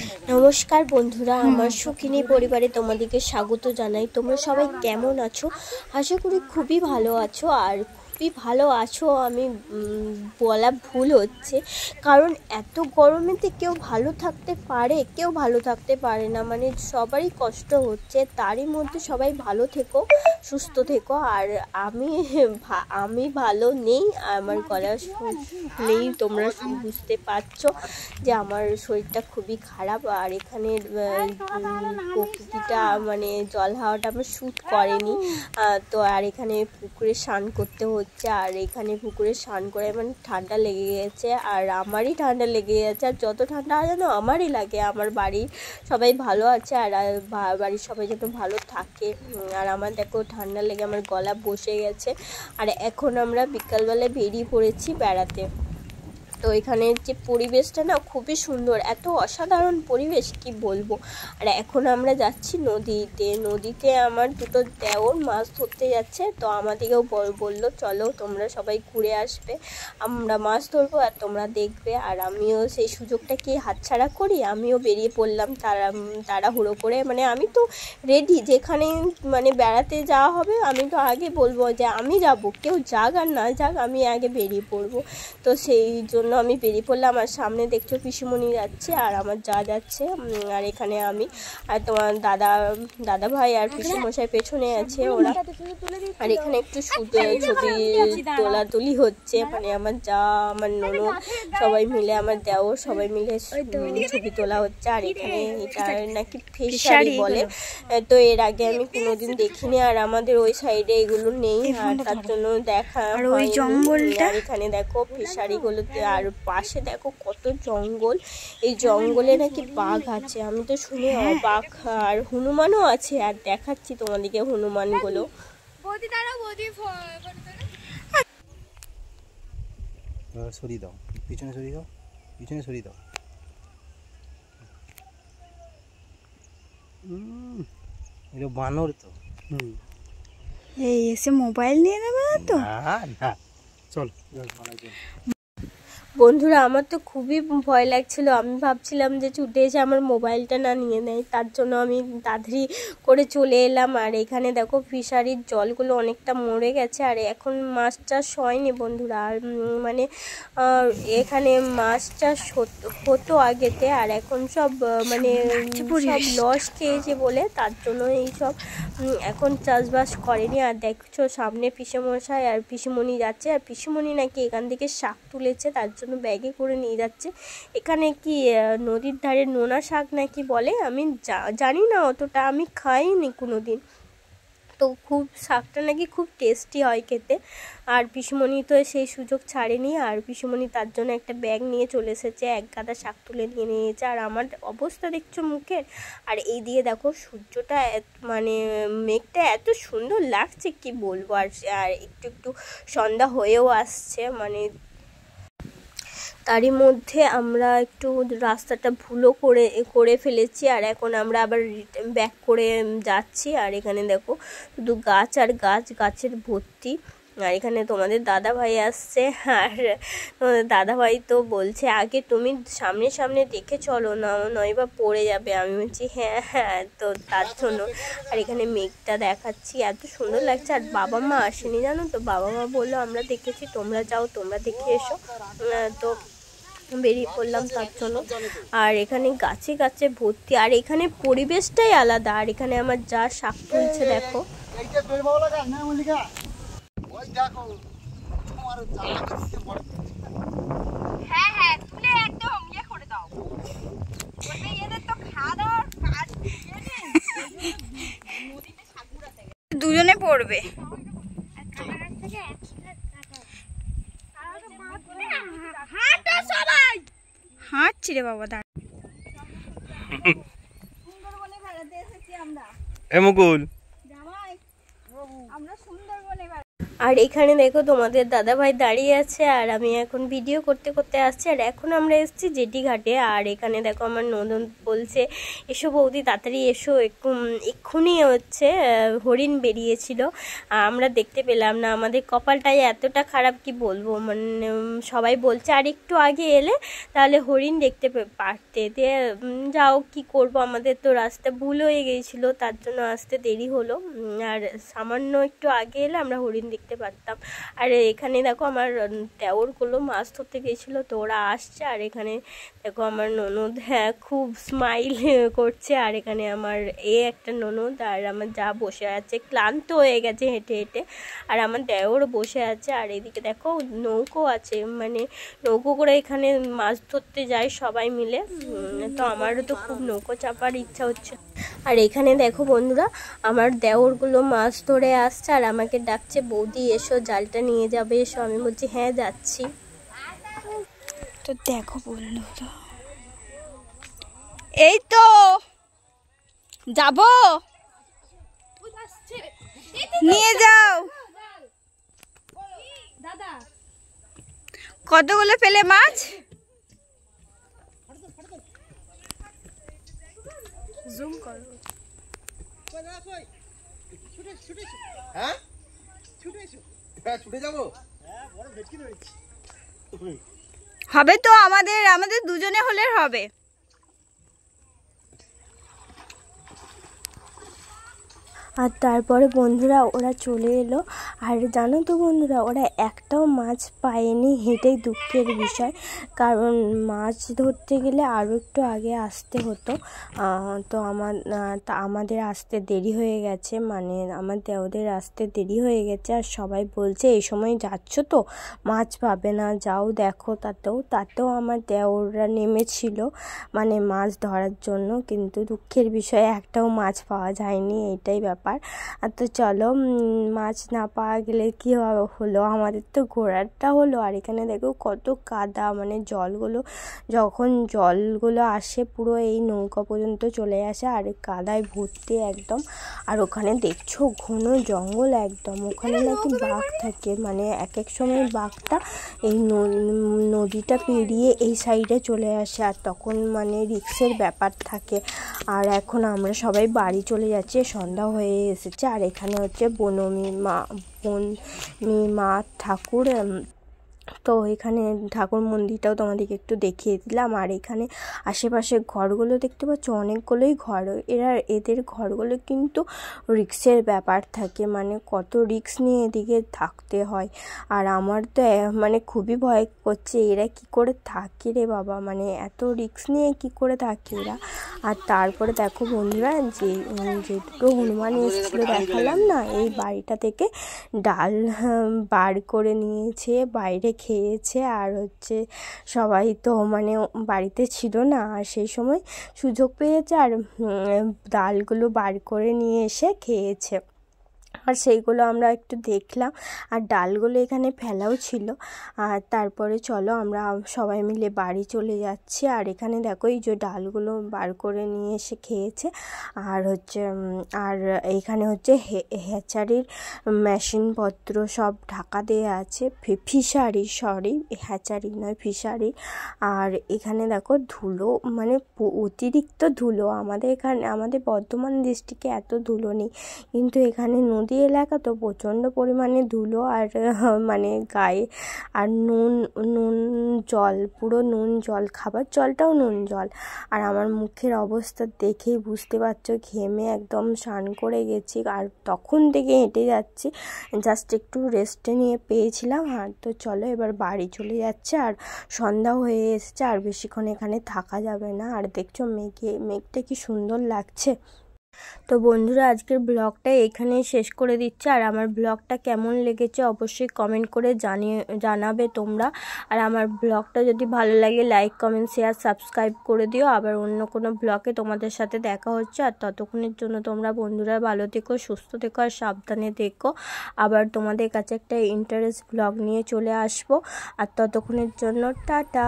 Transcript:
নমস্কার বন্ধুরা, আমার সুখিনী পরিবারে তোমাদেরকে স্বাগত জানাই। তোমরা সবাই কেমন আছো? আশা করি খুবই ভালো আছো। আর খুবই ভালো আছো আমি বলা ভুল হচ্ছে, কারণ এত গরমেতে কেউ ভালো থাকতে পারে? কেউ ভালো থাকতে পারে না, মানে সবারই কষ্ট হচ্ছে। তারই মধ্যে সবাই ভালো থেকো, সুস্থ থেকো। আর আমি ভালো নেই, আমার গলা নেই, তোমরা বুঝতে পারছো যে আমার শরীরটা খুবই খারাপ। আর এখানের প্রকৃতিটা মানে জল হাওয়াটা আমার শ্যুট করেনি তো। আর এখানে পুকুরে স্নান করতে হচ্ছে, আর এখানে পুকুরে স্নান করে মানে ঠান্ডা লেগে গেছে, আর আমারই ঠান্ডা লেগে গেছে। আর যত ঠান্ডা যেন আমারই লাগে। আমার বাড়ির সবাই ভালো আছে, আর বাড়ির সবাই যেন ভালো থাকে। আর আমার দেখো ঠান্ডা লেগে আমার গলা বসে গেছে। আর এখন আমরা বিকালবেলায় বেরিয়ে পড়েছি বেড়াতে। তো এখানের যে পরিবেশটা না খুবই সুন্দর, এত অসাধারণ পরিবেশ কি বলবো। আর এখন আমরা যাচ্ছি নদীতে আমার দুটো দেওর মাছ ধরতে যাচ্ছে। তো আমাদেরকেও বললো চলো তোমরা সবাই ঘুরে আসবে, আমরা মাছ ধরবো আর তোমরা দেখবে। আর আমিও সেই সুযোগটা কি হাতছাড়া করি, আমিও বেরিয়ে পড়লাম তাড়াহুড়ো করে। মানে আমি তো রেডি, যেখানে মানে বেড়াতে যাওয়া হবে আমি তো আগে বলবো যে আমি যাব, কেউ যাক আর না যাক আমি আগে বেরিয়ে পড়বো। তো সেই জন্য আমি বেরিয়ে পড়লাম। আর সামনে দেখছো পিসিমণি যাচ্ছে আর আমার যা যাচ্ছে, আর এখানে আমি আর তোমার দাদা ভাই আর পিসিমশাই পেছনে আছে ওরা। আর এখানে একটু ছবি তোলাতুলি হচ্ছে, মানে আমার যা আমার ননদ সবাই মিলে, আমার দেওর সবাই মিলে ছবি তোলা হচ্ছে। আর এখানে এটা নাকি ফিশারি বলে, তো এর আগে আমি কোনোদিন দেখিনি, আর আমাদের ওই সাইডে এগুলো নেই, আর তার জন্য দেখা হয়নি। আর এখানে দেখো ফিশারিগুলোতে, আর পাশে দেখো কত জঙ্গল। এই জঙ্গলে নাকি বাঘ আছে, আমি তো শুনে অবাক। আর হনুমানও আছে, আর দেখাচ্ছি তোমাদেরকে হনুমানগুলো। সরিয়ে দাও, পিছনে সরিয়ে দাও, পিছনে সরিয়ে দাও। এটা বানর তো। এই এসে মোবাইল নিয়ে নেবে না তো? না চল। বন্ধুরা আমার তো খুবই ভয় লাগছিল, আমি ভাবছিলাম যে ছুটে এসে আমার মোবাইলটা না নিয়ে নেয়, তার জন্য আমি তাড়াতাড়ি করে চলে এলাম। আর এখানে দেখো ফিশারির জলগুলো অনেকটা মরে গেছে, আর এখন মাছ চাষ হয়নি বন্ধুরা। আর মানে এখানে মাছ চাষ হতো আগেতে, আর এখন সব মানে সব লস খেয়েছে বলে তার জন্য এই সব এখন চাষবাস করেনি। আর দেখছো সামনে পিসেমশাই আর পিসিমণি যাচ্ছে, আর পিসিমণি নাকি এখান থেকে শাক তুলেছে, তার জন্য ব্যাগে করে নিয়ে যাচ্ছে। এখানে কি নদীর ধারে নোনা শাক নাকি বলে, আমি জানি না অতটা, আমি খাইনি কোনো দিন। তো খুব শাকটা নাকি খুব টেস্টি হয় খেতে। আর পিসিমণি তো সেই সুযোগ ছাড়েনি, আর পিসিমণি তার জন্য একটা ব্যাগ নিয়ে চলে এসেছে, এক গাদা শাক তুলে নিয়ে নিয়েছে। আর আমার অবস্থা দেখছো মুখের। আর এই দিয়ে দেখো সূর্যটা মানে মেঘটা এত সুন্দর লাগছে কি বলবো। আর একটু একটু সন্ধ্যা হয়েও আসছে, মানে তারই মধ্যে আমরা একটু রাস্তাটা ভুলও করে ফেলেছি। আর এখন আমরা আবার ব্যাক করে যাচ্ছি। আর এখানে দেখো শুধু গাছ আর গাছের ভর্তি। আর এখানে তোমাদের দাদা ভাই আসছে, আর দাদা ভাই তো বলছে আগে তুমি সামনে দেখে চলো না, নয়বা পড়ে যাবে। আমি বলছি হ্যাঁ, তো তার জন্য। আর এখানে মেঘটা দেখাচ্ছি, এত সুন্দর লাগছে। আর বাবা মা আসেনি জানো তো, বাবা মা বললো আমরা দেখেছি, তোমরা যাও, তোমরা দেখে এসো। তো বেরিয়ে পড়লাম তার জন্য। আর এখানে গাছে ভর্তি, আর এখানে পরিবেশটাই আলাদা। আর এখানে আমার যা শাক তুলছে দেখো। দুজনে পড়বে। হাঁটছি রে বাবা, দাঁড়া। সুন্দরবনে বেড়াতে এসেছি আমরা। এ মুকুল, জামাই আমরা সুন্দরবনে আর এখানে দেখো তোমাদের দাদাভাই দাঁড়িয়ে আছে, আর আমি এখন ভিডিও করতে করতে আসছি। আর এখন আমরা এসেছি জেটি ঘাটে। আর এখানে দেখো আমার ননদ বলছে এসো বৌদি তাড়াতাড়ি এসো, এক্ষুনি হচ্ছে হরিণ বেরিয়েছিল, আমরা দেখতে পেলাম না। আমাদের কপালটাই এতটা খারাপ কি বলবো, মানে সবাই বলছে আর একটু আগে এলে তাহলে হরিণ দেখতে পারতে। দিয়ে যাও কি করব, আমাদের তো রাস্তা ভুল হয়ে গিয়েছিল, তার জন্য আসতে দেরি হলো। আর সামান্য একটু আগে এলে আমরা হরিণ দেখতে পারতাম। আর এখানে দেখো আমার দেওরগুলো মাছ ধরতে গিয়েছিলো, তো ওরা আসছে। আর এখানে দেখো আমার ননদ খুব স্মাইল করছে। আর এখানে আমার একটা ননদ আর আমার যা বসে আছে, ক্লান্ত হয়ে গেছে হেঁটে হেঁটে। আর আমার দেওরও বসে আছে। আর এদিকে দেখো নৌকো আছে, মানে নৌকো করে এখানে মাছ ধরতে যায় সবাই মিলে। তো আমারও তো খুব নৌকো চাপার ইচ্ছা হচ্ছে। আর এখানে দেখো বন্ধুরা আমার দেওরগুলো মাছ ধরে আসছে, আর আমাকে ডাকছে বৌদি এসো জালটা নিয়ে যাবে এসো। আমি বলছি হ্যাঁ যাচ্ছি। তো দেখো বন্ধুরা, এই তো যাব, নিয়ে যাও। কতগুলো পেলে মাছ? জুম করো। হবে তো, আমাদের দুজনে হলে হবে। আর তারপরে বন্ধুরা ওরা চলে এলো। আর জানো তো বন্ধুরা ওরা একটাও মাছ পায়নি, হেঁটেই দুঃখের বিষয়, কারণ মাছ ধরতে গেলে আরও একটু আগে আসতে হতো। তো আমাদের আসতে দেরি হয়ে গেছে, মানে আমার দেওদের আসতে দেরি হয়ে গেছে। আর সবাই বলছে এই সময় যাচ্ছ তো মাছ পাবে না, যাও দেখো। তাতেও আমার দেওররা নেমেছিল মানে মাছ ধরার জন্য, কিন্তু দুঃখের বিষয়ে একটাও মাছ পাওয়া যায়নি, এইটাই ব্যাপার। আর তো চলো, মাছ না পাওয়া গেলে কি হলো, আমাদের তো ঘোরাটা হলো। আর এখানে দেখো কত কাদা, মানে যখন জলগুলো আসে পুরো এই নৌকা পর্যন্ত চলে আসে, আর কাদায় ভর্তি একদম। আর ওখানে দেখছো ঘন জঙ্গল একদম, ওখানে নাকি বাঘ থাকে, মানে এক এক সময় বাঘটা এই নদীটা পেরিয়ে এই সাইডে চলে আসে, আর তখন মানে রিস্কের ব্যাপার থাকে। আর এখন আমরা সবাই বাড়ি চলে যাচ্ছি, সন্ধ্যা হয়ে এসেছে। আর এখানে হচ্ছে বনমী মা ঠাকুর, তো এখানে ঠাকুর মন্দিরটাও তোমাদেরকে একটু দেখিয়ে দিলাম। আর এখানে আশেপাশে ঘরগুলো দেখতে পাচ্ছ, অনেকগুলোই ঘর। এদের ঘরগুলো কিন্তু রিস্কের ব্যাপার থাকে, মানে কত রিস্ক নিয়ে এদিকে থাকতে হয়। আর আমার তো মানে খুবই ভয় করছে, এরা কি করে থাকে রে বাবা, মানে এত রিস্ক নিয়ে কি করে থাকে এরা। আর তারপরে দেখো বন্ধুরা যে দুটো হনুমান এসেছিলো দেখালাম না, এই বাড়িটা থেকে ডাল বার করে নিয়েছে, বাইরে খেয়েছে। আর হচ্ছে সবাই তো মানে বাড়িতে ছিল না, আর সেই সময় সুযোগ পেয়েছে, আর ডালগুলো বার করে নিয়ে এসে খেয়েছে। আর সেইগুলো আমরা একটু দেখলাম, আর ডালগুলো এখানে ফেলাও ছিল। আর তারপরে চলো আমরা সবাই মিলে বাড়ি চলে যাচ্ছি। আর এখানে দেখো এই যে ডালগুলো বার করে নিয়ে এসে খেয়েছে। আর এইখানে হচ্ছে হ্যাচারির মেশিনপত্র সব ঢাকা দেওয়া আছে, ফিশারি, সরি হ্যাচারি নয় ফিশারি। আর এখানে দেখো ধুলো, মানে অতিরিক্ত ধুলো। আমাদের বর্ধমান ডিস্ট্রিক্টে এত ধুলো নেই, কিন্তু এখানে নদী এলাকা তো প্রচণ্ড পরিমাণে ধুলো। আর মানে গায়ে আর নুন জল, পুরো নুন জল, খাবার জলটাও নুন জল। আর আমার মুখের অবস্থা দেখেই বুঝতে পারছো, ঘেমে একদম স্নান করে গেছি। আর তখন থেকে হেঁটে যাচ্ছি, জাস্ট একটু রেস্টে নিয়ে পেয়েছিলাম। আর তো চলো এবার বাড়ি চলে যাচ্ছে, আর সন্ধ্যা হয়ে এসেছে, আর বেশিক্ষণ এখানে থাকা যাবে না। আর দেখছো মেঘটা কি সুন্দর লাগছে। তো বন্ধুরা আজকের ব্লগটা এখানেই শেষ করে দিচ্ছি। আর আমার ব্লগটা কেমন লেগেছে অবশ্যই কমেন্ট করে জানাবে তোমরা। আর আমার ব্লগটা যদি ভালো লাগে লাইক কমেন্ট শেয়ার সাবস্ক্রাইব করে দিও। আবার অন্য কোনো ব্লগে তোমাদের সাথে দেখা হচ্ছে। আর ততক্ষণের জন্য তোমরা বন্ধুরা ভালো থেকো, সুস্থ থেকো, আর সাবধানে থেকো। আবার তোমাদের কাছে একটা ইন্টারেস্ট ব্লগ নিয়ে চলে আসবো। আর ততক্ষণের জন্য টাটা।